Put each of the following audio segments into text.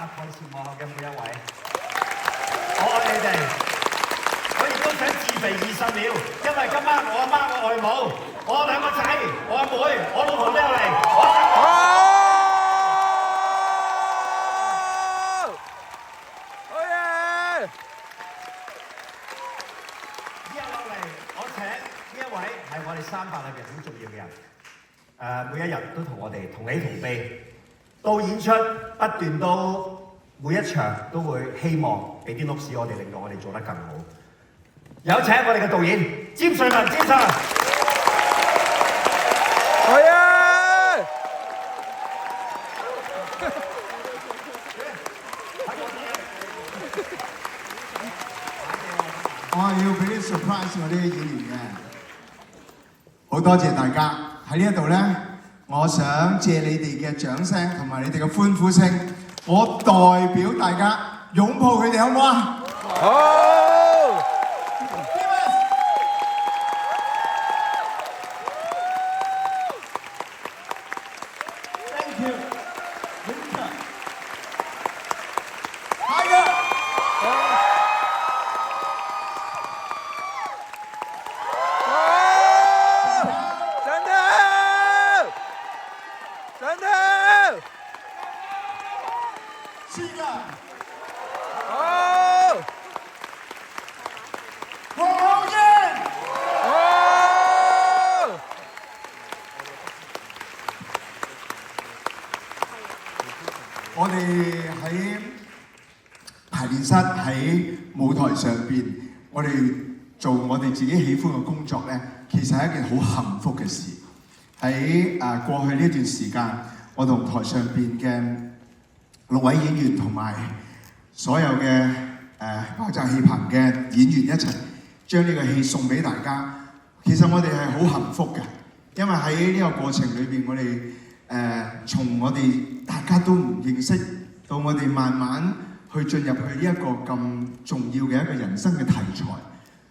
台前幕後嘅每一位，我愛你哋。我亦都想自肥20秒，因為今晚我阿媽、我外母、我兩個仔、我阿妹、我老婆都有嚟。好嘢！以下落嚟，我請呢一位係我哋300裏邊好重要嘅人。每一日都同我哋同喜同悲，到演出不斷到每一場都會希望俾啲 notes我哋，令到我哋做得更好。有請我哋嘅導演詹瑞文詹 Sir。好嘢！我係要俾啲 surprise 我啲演員嘅，好多謝大家喺呢一度咧，我想借你哋嘅掌聲同埋你哋嘅歡呼聲，我代表大家擁抱佢哋好唔好啊？好。我哋喺排練室喺舞台上邊，我哋做我哋自己喜歡嘅工作咧，其實係一件好幸福嘅事。喺過去呢段時間，我同台上邊嘅6位演員同埋所有嘅爆炸戲棚嘅演員一齊將呢個戲送俾大家。其實我哋係好幸福嘅，因為喺呢個過程裏邊，我哋從我哋大家都唔認識，到我哋慢慢去進入去呢一個咁重要嘅一個人生嘅題材。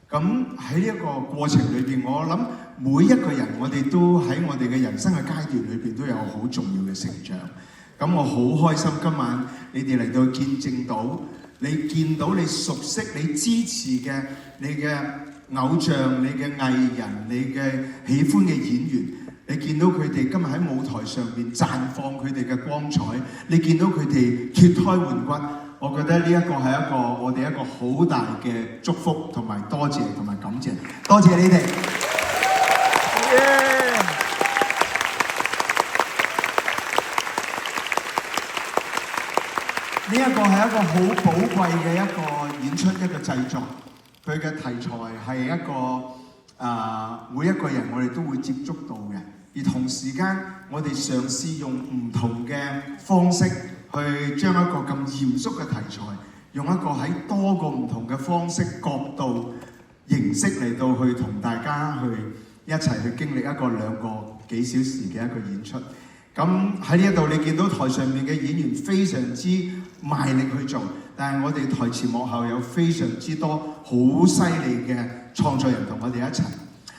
咁喺呢一個過程裏邊，我諗每一個人我哋都喺我哋嘅人生嘅階段裏邊都有好重要嘅成長。咁我好開心今晚你哋嚟到見證到，你見到你熟悉、你支持嘅你嘅偶像、你嘅藝人、你嘅喜歡嘅演員。你見到佢哋今日喺舞台上面綻放佢哋嘅光彩，你見到佢哋脫胎換骨，我覺得呢一個係一個我哋一個好大嘅祝福同埋多謝同埋感謝，多謝你哋。呢一個係一個好寶貴嘅一個演出，一個製作，佢嘅題材係一個每一個人我哋都會接觸到嘅。而同時間，我哋嘗試用唔同嘅方式去將一個咁嚴肅嘅題材，用一個喺多個唔同嘅方式、角度、形式嚟到去同大家去一齊去經歷一個2個幾小時嘅一個演出。咁喺呢一度，你見到台上面嘅演員非常之賣力去做，但係我哋台前幕後有非常之多好犀利嘅創作人同我哋一齊。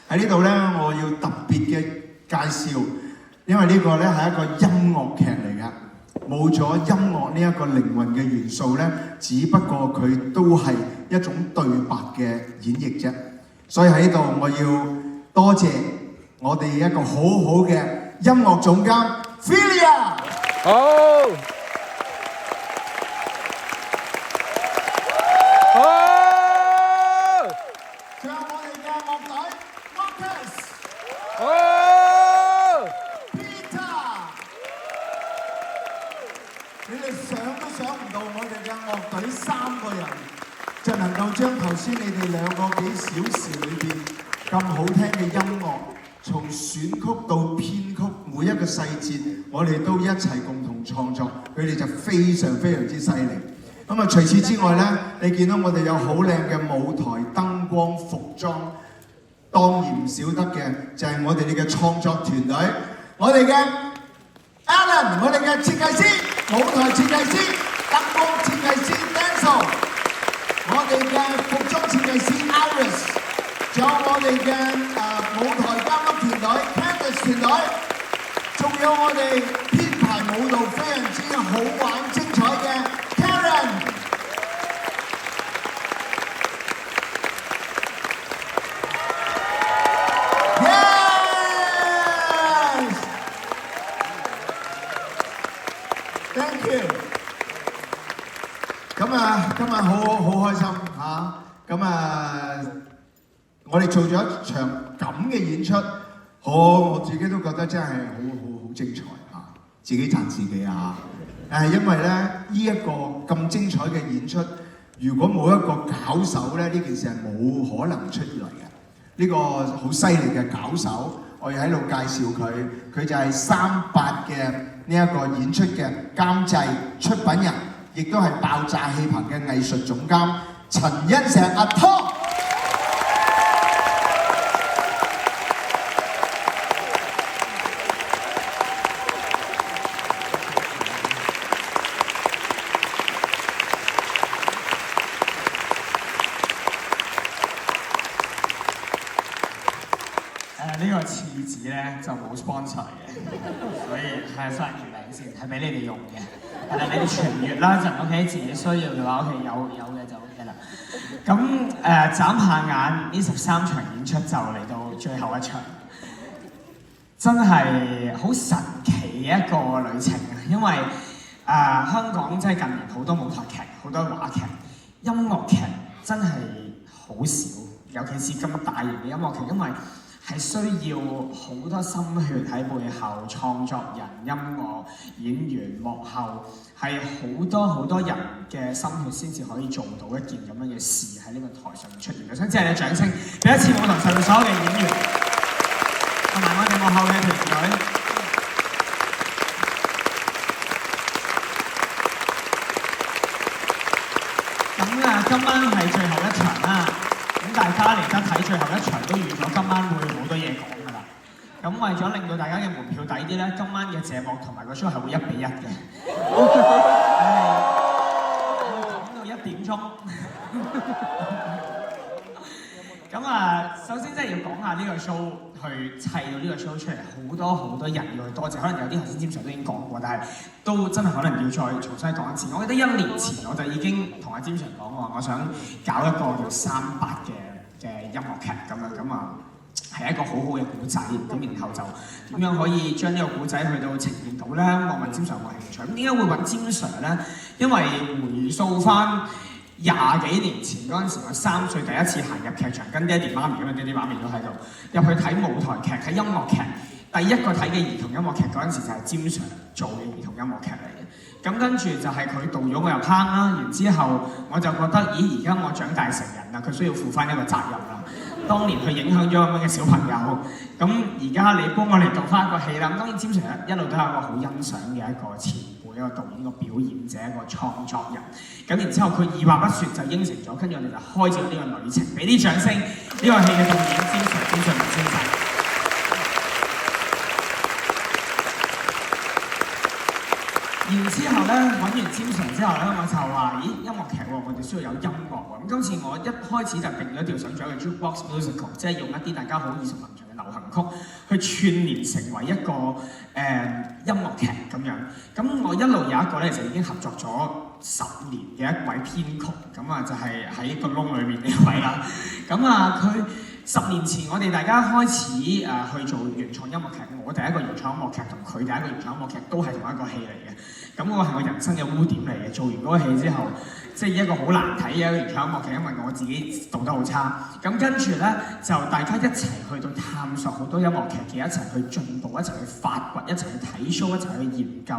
喺呢度咧，我要特別嘅介紹，因為呢個咧係一個音樂劇嚟㗎，冇咗音樂呢一個靈魂嘅元素咧，只不過佢都係一種對白嘅演繹啫。所以喺呢度我要多謝我哋一個好好嘅音樂總監 Philia。好。仲有我哋嘅樂隊 Marcus。你哋想都想唔到，我哋嘅樂隊3個人就能夠將頭先你哋2個幾小時裏邊咁好聽嘅音樂，從選曲到編曲，每一個細節，我哋都一齊共同創作，佢哋就非常非常之犀利。咁啊，除此之外咧，你見到我哋有好靚嘅舞台燈光、服裝，當然唔少得嘅就係我哋嘅創作團隊，我哋嘅 Alan， 我哋嘅設計師、舞台設計師、燈光設計師 Denzel， 我哋嘅服裝設計師 Iris， 仲有我哋嘅舞台監督團隊 Candice 團隊，仲有我哋編排舞蹈非常之好玩精彩嘅咁啊，今日好開心嚇。咁啊，我哋做咗一場咁嘅演出，我自己都覺得真係好精彩嚇，自己讚自己啊！因為咧呢一個咁精彩嘅演出，如果冇一個搞手咧，呢件事係冇可能出嚟嘅。呢個好犀利嘅搞手，我要喺度介紹佢，佢就係38嘅呢一個演出嘅監製、出品人，亦都係爆炸氣棚嘅藝術總監陳欣石阿湯。呢個廁紙咧就冇 sponsor 嘅，所以係收人月餅先，係俾你哋用嘅。係啦，你哋全月啦就 OK， 自己需要嘅話 OK， 有嘅就 OK 啦。咁眨下眼呢13場演出就嚟到最後一場，真係好神奇嘅一個旅程啊！因為香港真係近年好多舞台劇、好多話劇、音樂劇真係好少，尤其是咁大型嘅音樂劇，因為係需要好多心血喺背後，創作人、音樂演員、幕後係好多人嘅心血先至可以做到一件咁樣嘅事喺呢個台上面出現。我想借你掌聲，俾一次舞台上面所有嘅演員同埋我哋幕後嘅團隊。今晚係最後一場啦。咁大家嚟得睇最後一場都預咗今晚會好多嘢講㗎啦。咁為咗令到大家嘅門票抵啲咧，今晚嘅謝幕同埋個 show 係會1比1嘅。講到1點鐘。咁首先真係要講下呢個 show，去砌到呢個 show 出嚟，好多人要去多謝。可能有啲頭先詹 Sir 都已經講過，但係都真係可能要再重新講一次。我記得1年前我就已經同阿詹 Sir 講話，我想搞一個叫38嘅音樂劇咁樣，係一個好好嘅古仔。咁然後就點樣可以將呢個古仔去到呈現到咧？我問詹 Sir 有冇興趣。咁點解會揾詹 Sir 咧？因為回溯翻20幾年前嗰陣時，我3歲第一次行入劇場，跟爹哋媽咪咁樣，爹哋媽咪都喺度入去睇舞台劇、睇音樂劇。第一個睇嘅兒童音樂劇嗰陣時就係詹 Sir 做嘅兒童音樂劇嚟嘅。咁跟住就係佢導咗我入坑啦。然之後我就覺得，咦，而家我長大成人啦，佢需要負翻一個責任啦。當年佢影響咗咁樣嘅小朋友，咁而家你幫我嚟導翻一個戲啦。咁當然詹 Sir 一路都係一個好欣賞嘅一個前輩、一個導演、一個表演者、一個創作人。咁然之後佢二話不說就應承咗，跟住我哋就開始呢個旅程。俾啲掌聲，呢個戲嘅導演詹 Sir 詹俊文先生。然之後咧，揾完詹 Sir 之後咧，我就話：咦，音樂劇喎，我哋需要有音樂喎。咁今次我一開始就定咗條想做嘅 Jukebox Musical， 即係用一啲大家好耳熟能詳嘅流行曲去串連成為一個音樂劇咁樣。咁我一路有一個咧，就已經合作咗10年嘅一位編曲，就係喺個窿裏面呢位啦。佢10年前我哋大家開始去做原創音樂劇，我第一個原創音樂劇同佢第一個原創音樂劇都係同一個戲嚟嘅。咁嗰個係我人生嘅污點嚟嘅。做完嗰個戲之後，即係一個好難睇嘅一個原創音樂劇，因為我自己導得好差。咁跟住咧，就大家一齊去到探索好多音樂劇嘅，一齊去進步，一齊去發掘，一齊去睇 show， 一齊去研究。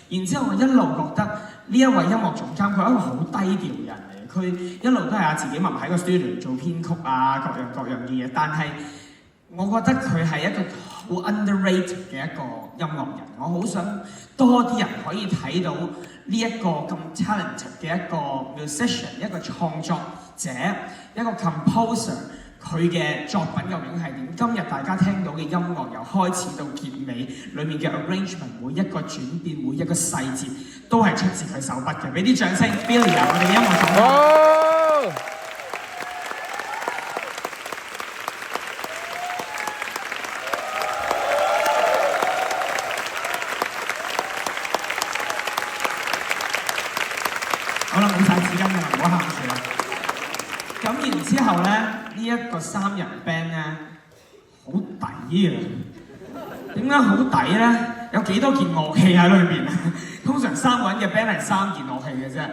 然之後我一路覺得呢一位音樂總監佢係一個好低調嘅人嚟，佢一路都係自己默喺個 studio 做編曲啊，各樣嘅嘢。但係我覺得佢係一個好 underrated 嘅一個音樂人，我好想多啲人可以睇到呢一個咁 talented 嘅一個 musician， 一個創作者，一個 composer。佢嘅作品究竟係點？今日大家聽到嘅音樂由開始到結尾，裡面嘅 arrangement 每一個轉變，每一個細節都係出自佢手筆嘅。俾啲掌聲 ，Billy 啊，我哋嘅音樂總監。好啦，冇晒紙巾㗎啦，唔好喊住啦。咁然之後咧。呢一個3人 band 咧好抵嘅，點解好抵咧？有幾多件樂器喺裏邊？通常3個人嘅 band 係3件樂器嘅啫。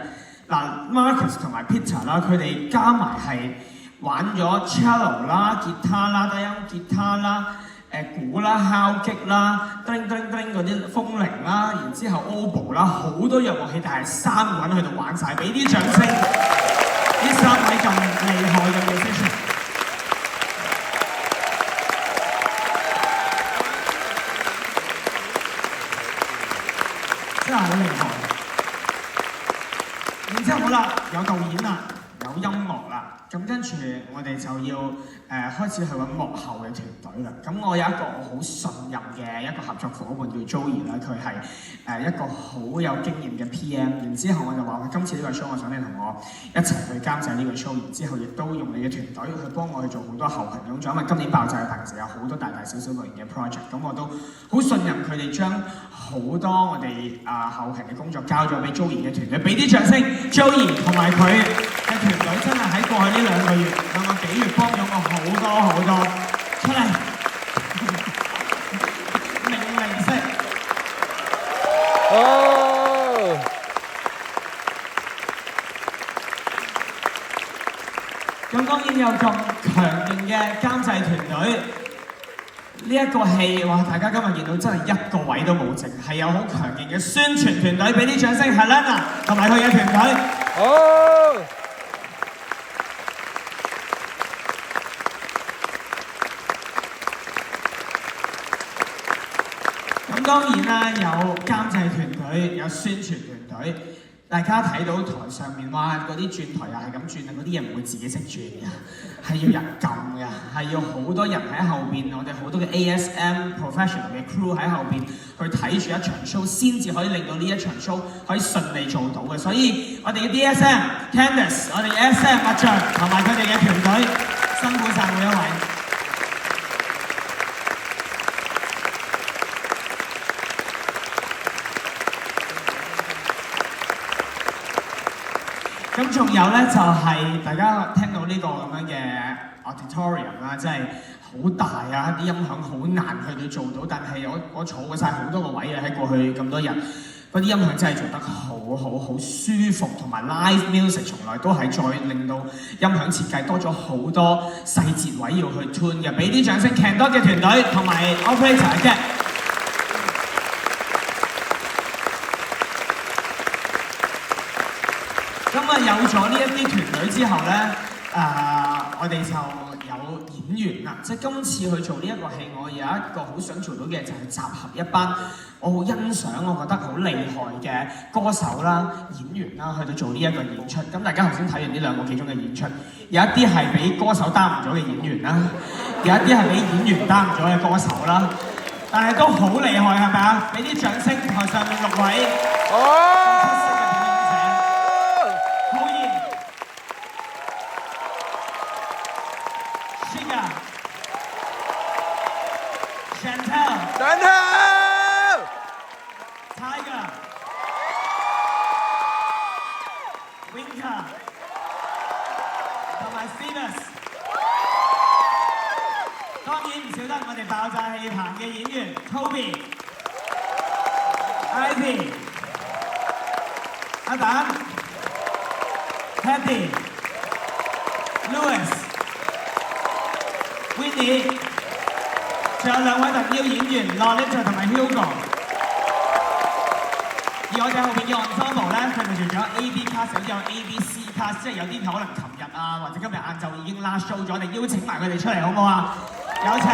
嗱 Marcus 同埋 Peter 啦，佢哋加埋係玩咗 cello 啦、吉他啦、低音吉他啦、鼓啦、敲擊啦、叮叮叮嗰啲風鈴啦，然之後 oboe 啦，好多樣樂器，但係3個人去到玩晒，俾啲掌聲！呢3位咁厲害嘅 musician， 真係好厲害。然之後好啦，有導演啦，有音樂啦，咁跟住我哋就要開始去揾幕後嘅團隊啦。咁我有一個我好信任嘅一個合作伙伴叫 Joey 啦，佢係一個好有經驗嘅 PM。然之後我就話：今次呢個 show， 我想你同我一齊去監製呢個 show。然之後亦都用你嘅團隊去幫我去做好多後勤工作，因為今年爆炸嘅平時有好多大大小小類型嘅 project。咁我都好信任佢哋將好多我哋後勤嘅工作交咗俾 Joey 嘅團隊，俾啲掌聲 Joey 同埋佢嘅團隊真係喺過去呢2個月、2個幾月幫咗我好多出嚟，命令式。哦！咁當然有咁強勁嘅監製團隊。呢一個戲，哇！大家今日見到真係一個位都冇剩，係有好強勁嘅宣傳團隊，俾啲掌聲 Helena 同埋佢嘅團隊。哦！咁當然啦，有監製團隊，有宣傳團隊。大家睇到台上面哇，嗰啲轉台又係咁轉啊，嗰啲嘢唔會自己識轉嘅，係要人撳嘅，係要好多人喺後邊，我哋好多嘅 ASM professional 嘅 crew 喺後邊去睇住一場 show， 先至可以令到呢一場 show 可以順利做到嘅。所以我哋嘅 DSM Candice， 我哋嘅 SM 阿象同埋佢哋嘅團隊，辛苦晒每一位。咁仲有咧就係大家聽到呢個咁樣嘅 auditorium 啦，真係好大啊！啲音響好難去到做到，但係我儲過晒好多個位啊，喺過去咁多日，嗰啲音響真係做得好舒服，同埋 live music 從來都係再令到音響設計多咗好多細節位要去 tune 嘅，俾啲掌聲 Candor 嘅團隊同埋 operator 嘅。咁啊有咗呢一啲團隊之後咧，我哋就有演員啦。即係今次去做呢一個戲，我有一個好想做到嘅就係集合一班我好欣賞、我覺得好厲害嘅歌手啦、演員啦，去到做呢一個演出。咁大家頭先睇完呢2個幾鐘嘅演出，有一啲係俾歌手擔唔咗嘅演員啦，有一啲係俾演員擔唔咗嘅歌手啦，但係都好厲害，係咪啊？俾啲掌聲台上面6位。哦！Lolita 同埋 Hugo， 而我哋後邊嘅 ensemble 咧，佢哋除咗 A、B cast， 有 A、B、C cast， 即係有啲可能琴日啊，或者今日晏晝已經 last show 咗，我哋邀請埋佢哋出嚟好唔好啊？有請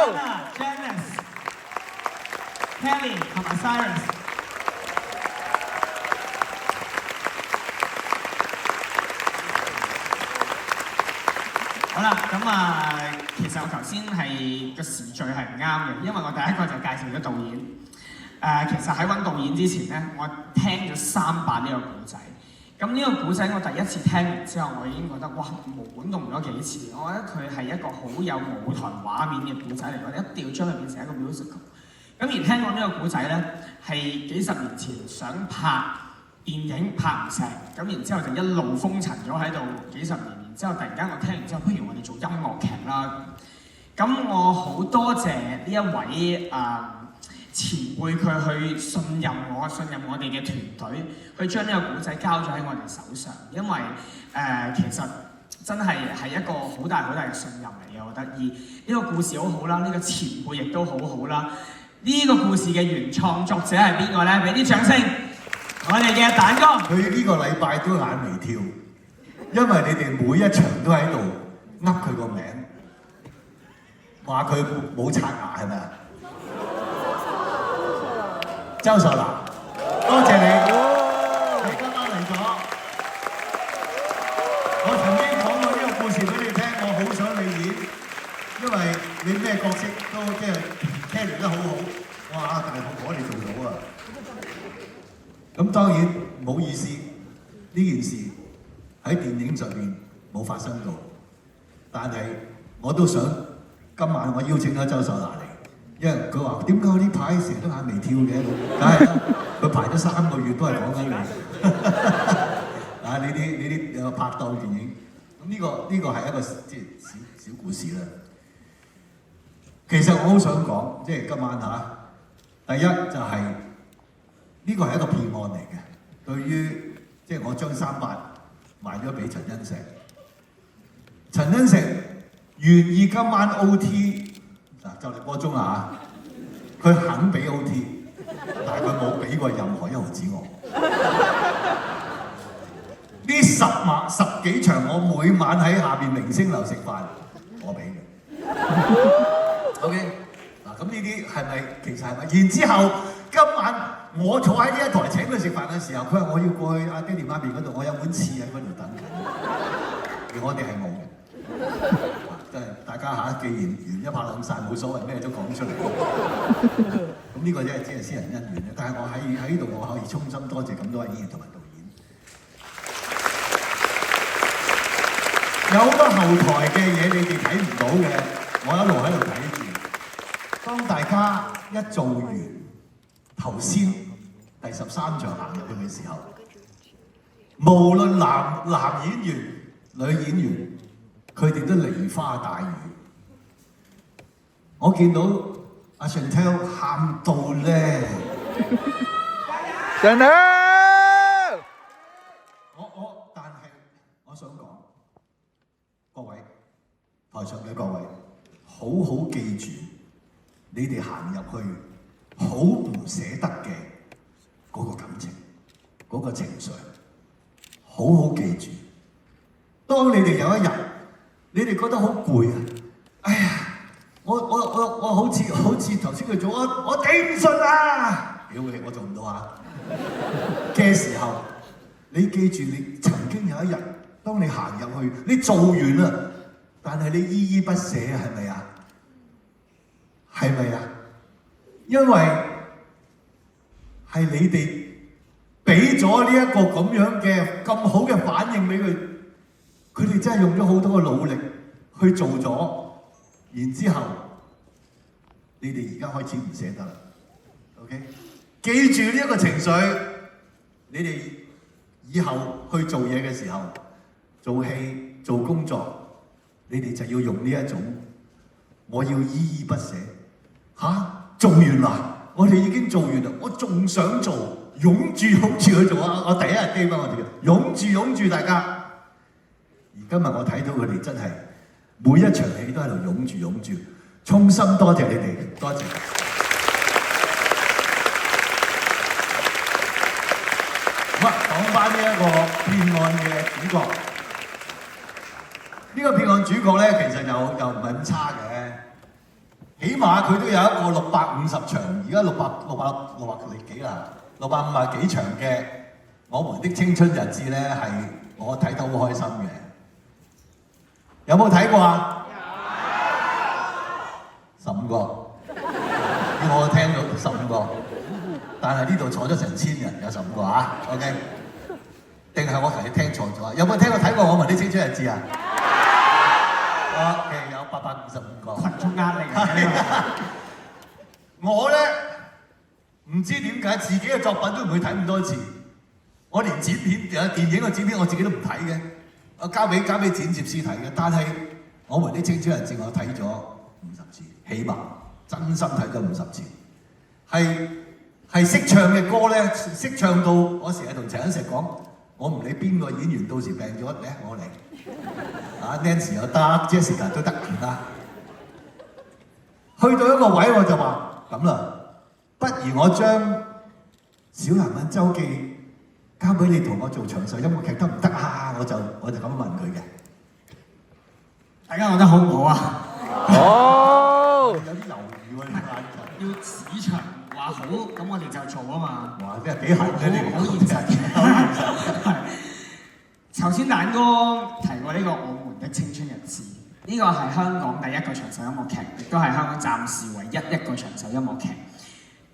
Hannah、Janice、Kelly 同埋 Cyrus。好啦，咁其實我頭先係個時序係唔啱嘅，因為我第一個就介紹咗導演。其實喺揾導演之前咧，我聽咗300呢個故仔。咁呢個故仔我第一次聽完之後，我已經覺得哇，毛管動咗幾次。我覺得佢係一個好有舞台畫面嘅故仔嚟，我哋一定要將佢變成一個 musical。咁而聽講呢個故仔咧，係幾十年前想拍電影拍唔成，咁然之後就一路封塵咗喺度幾十年。然之後突然間我聽完之後，不如我哋做音樂劇啦。咁我好多謝呢一位前輩佢去信任我哋嘅團隊，去將呢個故仔交咗喺我哋手上，因為其實真係一個好大嘅信任嚟嘅，我覺得。而呢個故事好好啦，呢個前輩亦都好好啦。呢個故事嘅原創作者係邊個咧？俾啲掌聲！我哋嘅蛋哥，佢呢個禮拜都眼眉跳，因為你哋每一場都喺度噏佢個名，話佢冇刷牙係咪啊？周秀娜，多謝你，你今晚嚟咗。我曾經講過呢個故事俾你聽，我好想你演，因為你咩角色都即係聽得好好。我話大婆婆你做到啊！咁當然唔好意思，呢件事喺電影上面冇發生到，但係我都想今晚我邀請咗周秀娜嚟。因為佢話點解我呢排成日都眼眉跳嘅？梗係啦，佢排咗3個月都係講緊你。啊，呢啲拍檔電影，咁呢個係一個即係小故事啦。其實我好想講，即係今晚嚇，第一就係呢個係一個騙案嚟嘅。對於即係我將38賣咗俾陳恩石，陳恩石願意今晚 OT。嗱，就嚟波鐘啦嚇，佢肯俾 OT， 但係佢冇俾過任何1毫子我。呢10幾場，我每晚喺下邊明星樓食飯，我俾嘅。OK， 嗱咁呢啲係咪其實係咪？然之後今晚我坐喺呢一台請佢食飯嘅時候，佢話我要過去阿爹哋媽咪嗰度，我有碗翅喺嗰度等緊，而我哋係冇嘅。真係大家嚇，既然緣一拍兩散，冇所謂，咩都講出嚟。咁呢個真係只係私人恩怨嘅，但係我喺呢度，我可以衷心多謝咁多位演員同埋導演。有好多後台嘅嘢你哋睇唔到嘅，我一路喺度睇住。當大家一做完頭先第13場行入去嘅時候，無論男演員、女演員。佢哋都梨花帶雨，我見到阿 Chantel 喊到咧Chantel，但係我想講，各位台上嘅各位，好好記住，你哋行入去好唔捨得嘅嗰個感情，嗰個情緒，好好記住。當你哋有一日，你哋覺得好攰啊！哎呀，我好似頭先佢做，我頂唔順啊！屌你，我做唔到啊！嘅時候，你記住你曾經有一日，當你行入去，你做完啦，但係你依依不捨啊，係咪啊？係咪啊？因為係你哋俾咗呢一個咁樣嘅咁好嘅反應俾佢。佢哋真係用咗好多嘅努力去做咗，然之後你哋而家開始唔捨得啦。OK， 記住呢一個情緒，你哋以後去做嘢嘅時候，做戲做工作，你哋就要用呢一種，我要依依不捨。做完啦，我哋已經做完啦，我仲想做，擁住去做啊！我第一日基本我哋擁住大家。而今日我睇到佢哋真係每一場戲都喺度擁住，衷心多謝你哋，多謝。好啊，講翻呢一個騙案嘅主角，呢個騙案主角咧其實又唔係咁差嘅，起碼佢都有一個650場，而家660幾啦，650幾場嘅《我們的青春日誌》咧係我睇得好開心嘅。有冇睇過啊？15個，要我聽到15個，但係呢度坐咗成1000人，有15個啊 ，OK？ 定係我頭先聽錯咗啊？有冇睇過我們的青春日誌啊？OK， 有855個。群眾壓力啊！我咧唔知點解自己嘅作品都唔會睇咁多次，我連剪片電影嘅剪片我自己都唔睇嘅。我交俾剪接師睇嘅，但係我們啲青春日誌我睇咗50次，起碼真心睇咗50次，係識唱嘅歌咧，識唱到我成日同陳欣石講，我唔理邊個演員到時病咗嚟，我嚟。Nancy 又得 ，Jessica 都得啦。去到一個位我就話咁啦，不如我將小男人周記交俾你同我做長壽音樂劇得唔得啊？我就咁問佢嘅。大家覺得好唔好啊？好。有啲猶豫喎，你眼要市場話好，咁我哋就做啊嘛。哇！真係幾狠嘅你，好現實嘅，好現實。係。頭先蛋哥提過呢個《我們的青春日誌》，呢個係香港第一個長壽音樂劇，亦都係香港暫時唯一一個長壽音樂劇。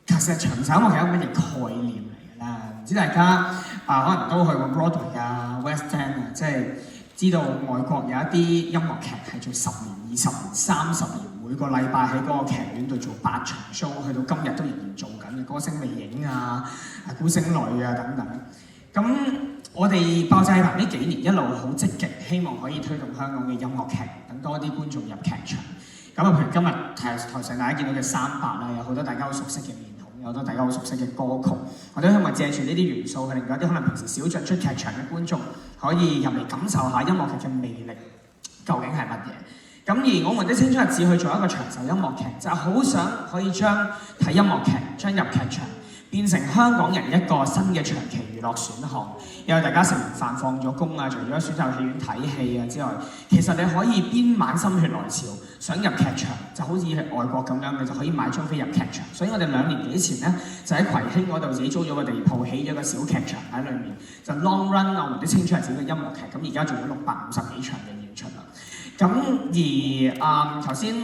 其實長壽音樂劇係一個乜嘢概念嚟㗎啦？唔知大家可能都去過 Broadway 啊、West End 啊，即係知道外國有一啲音樂劇係做10年、20年、30年，每個禮拜喺嗰個劇院度做8場 show， 去到今日都仍然做緊嘅，歌聲魅影啊、孤星淚啊等等。咁我哋爆炸戲棚呢幾年一路好積極，希望可以推動香港嘅音樂劇，等多啲觀眾入劇場。咁譬如今日台上大家見到嘅300啦，有好多大家好熟悉嘅面孔，有好多大家好熟悉嘅歌曲，我都希望借住呢啲元素，去令到一啲可能平時少進出劇場嘅觀眾，可以入嚟感受下音樂劇嘅魅力究竟係乜嘢。咁而我們的青春日誌去做一個長壽音樂劇，就係好想可以將睇音樂劇將入劇場變成香港人一個新嘅長期娛樂選項，因為大家食完飯放咗工啊，除咗選擇戲院睇戲啊之外，其實你可以邊晚心血來潮想入劇場，就好似係外國咁樣，你就可以買張飛入劇場。所以我哋2年幾前咧，就喺葵興嗰度自己租咗個地鋪，起咗個小劇場喺裏面，就 long run 我們的青春日誌嘅音樂劇。咁而家做咗650幾場嘅演出啦。咁而頭先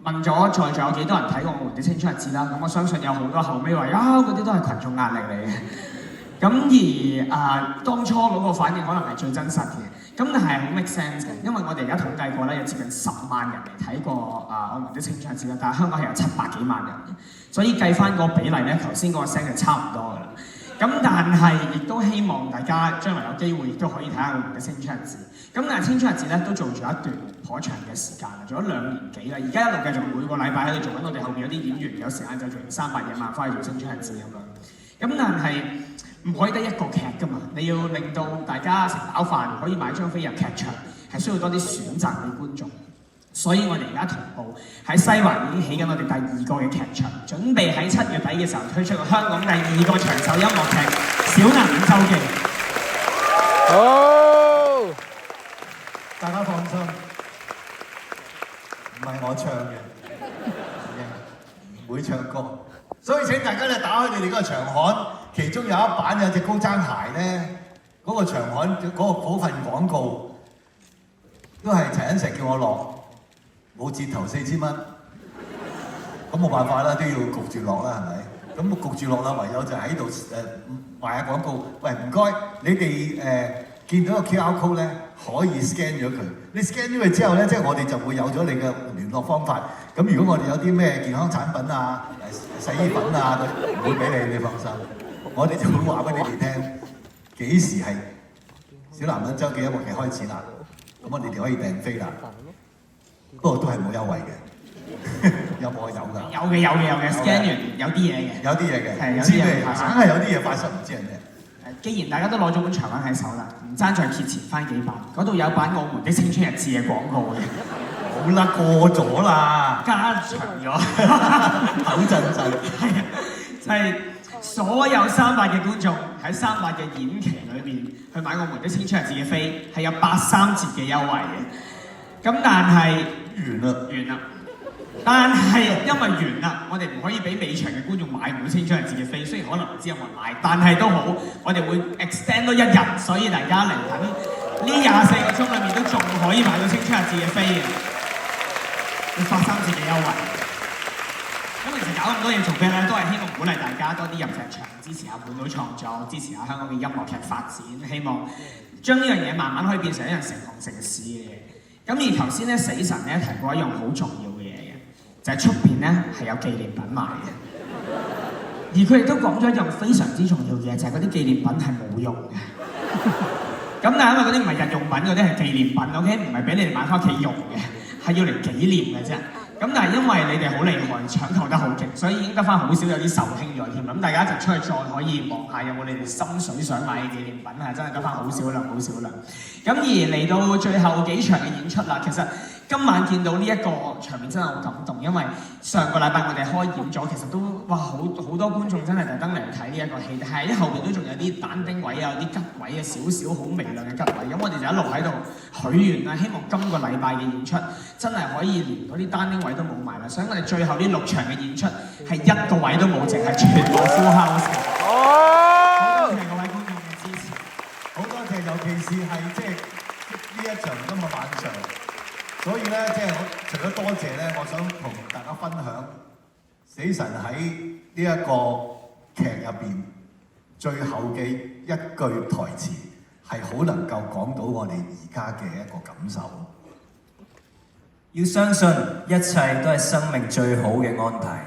問咗在座有幾多人睇過我們的青春日誌啦？咁我相信有好多後尾話嗰啲都係群眾壓力嚟嘅。咁而當初嗰個反應可能係最真實嘅。咁但係好 make sense 嘅，因為我哋而家統計過咧，有接近10萬人嚟睇過我們的青春日誌啦，但係香港係有700幾萬人嘅，所以計翻個比例咧，頭先嗰個聲就差唔多㗎啦。咁但係亦都希望大家將來有機會亦都可以睇下我們的青春日誌。咁但係青春日誌咧都做咗一段頗長嘅時間啦，做咗2年幾啦。而家一路繼續每個禮拜喺度做緊，我哋後面有啲演員有時間就做完300夜晚翻去做青春日誌咁樣。咁但係唔可以得一個劇㗎嘛，你要令到大家食飽飯可以買張飛入劇場，係需要多啲選擇俾觀眾。所以我哋而家同步喺西環已經起緊我哋第2個嘅劇場，準備喺7月底嘅時候推出香港第2個長壽音樂劇《小男人周記》。好，大家放心，唔係我唱嘅，唔會唱歌，所以請大家咧打開你哋嗰個長刊，其中有一版有隻高踭鞋咧，嗰個長刊嗰份廣告都係陳欣石叫我落。冇折頭4000蚊，咁冇辦法啦，都要焗住落啦，係咪？咁焗住落啦，唯有就喺度賣下廣告。喂，唔該，你哋見到個 QR code 咧，可以 scan 咗佢。你 scan 咗佢之後咧，即係我哋就會有咗你嘅聯絡方法。咁如果我哋有啲咩健康產品啊、洗衣粉啊，唔會俾你，你放心。我哋就會話俾你哋聽，幾時係小男人周記音樂劇開始啦。咁我哋哋可以訂飛啦。不過都係冇優惠嘅，有冇有㗎？有嘅 scan 完有啲嘢嘅，有啲嘢嘅，係唔知咩，硬係有啲嘢發生，唔知係咩。既然大家都攞咗本長文喺手啦，唔爭再揭前翻幾版，嗰度有版我們的青春日誌嘅廣告嘅。好啦，過咗啦，加長咗，口震震。係啊，就係所有300嘅觀眾喺300嘅演期裏邊去買我們的青春日誌嘅飛，係有83折嘅優惠嘅。咁但係完啦，但係因為完啦，我哋唔可以俾尾場嘅觀眾買唔到青春日誌嘅飛，雖然可能唔知有冇人買，但係都好，我哋會 extend 多1日，所以大家嚟緊呢24個鐘裏面都仲可以買到青春日誌嘅飛嘅，會發3折嘅優惠。咁其實搞咁多嘢做咩咧？都係希望鼓勵大家多啲入劇場，支持下本土創作，支持下香港嘅音樂劇發展，希望將呢樣嘢慢慢可以變成一樣成行成市嘅嘢。咁而頭先咧，死神咧提過一樣好重要嘅嘢嘅，就係出邊咧係有紀念品賣嘅。而佢亦都講咗一樣非常之重要嘅嘢，就係嗰啲紀念品係冇用嘅。咁但係因為嗰啲唔係日用品，嗰啲係紀念品 ，OK， 唔係俾你哋買翻屋企用嘅，係要嚟紀念嘅啫。咁但係因為你哋好厲害，搶購得好勁，所以已經得翻好少有啲售罄咗添啦。咁大家一齊出去再可以望下有冇你哋心水想買嘅紀念品啊，真係得翻好少量，好少量。咁而嚟到最後幾場嘅演出啦，其實今晚見到呢一個場面真係好感動，因為上個禮拜我哋開演咗，其實都哇好多觀眾真係特登嚟睇呢一個戲，但係喺後邊都仲有啲單丁位啊、有啲吉位啊、少少好微量嘅吉位，咁我哋就一路喺度許願啦，希望今個禮拜嘅演出真係可以連嗰啲單丁位都冇埋啦，所以我哋最後呢6場嘅演出係一個位都冇，淨係全部 full house。好多謝各位觀眾嘅支持，好多謝，尤其是係即係呢一場今日晚上。所以咧，即係我除咗多謝咧，我想同大家分享死神喺呢一個劇入邊最後嘅一句台詞，係好能夠講到我哋而家嘅一個感受。要相信一切都係生命最好嘅安排。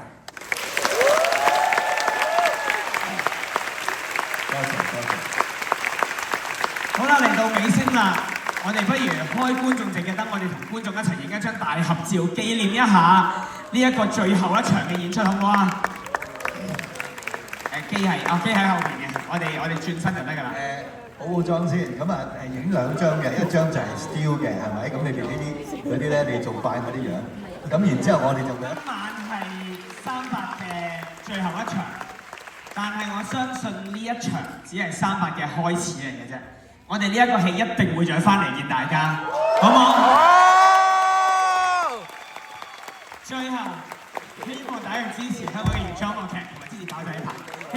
多謝。好啦，嚟到尾聲啦。我哋不如開觀眾席嘅燈，我哋同觀眾一齊影一張大合照，紀念一下呢一個最後一場嘅演出，好唔好啊？機喺後面嘅，我哋轉身就得㗎啦。補妝先，咁啊影2張嘅，一張就係 still 嘅，係咪？咁你哋呢啲嗰啲咧，你做快嗰啲樣。咁然之後我哋就今晚係38嘅最後一場，但係我相信呢一場只係38嘅開始嚟嘅啫。我哋呢一個戲一定會再翻嚟見大家，好唔好？最後希望大家支持香港嘅原創樂劇同埋支持爆仔牌，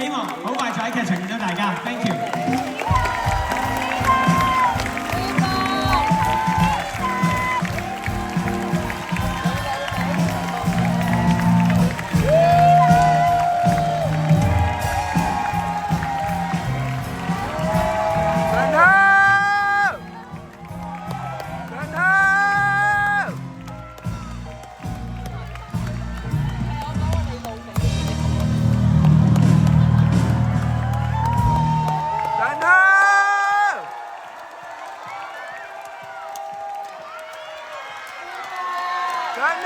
希望好快再喺劇場見到大家。Thank you。Run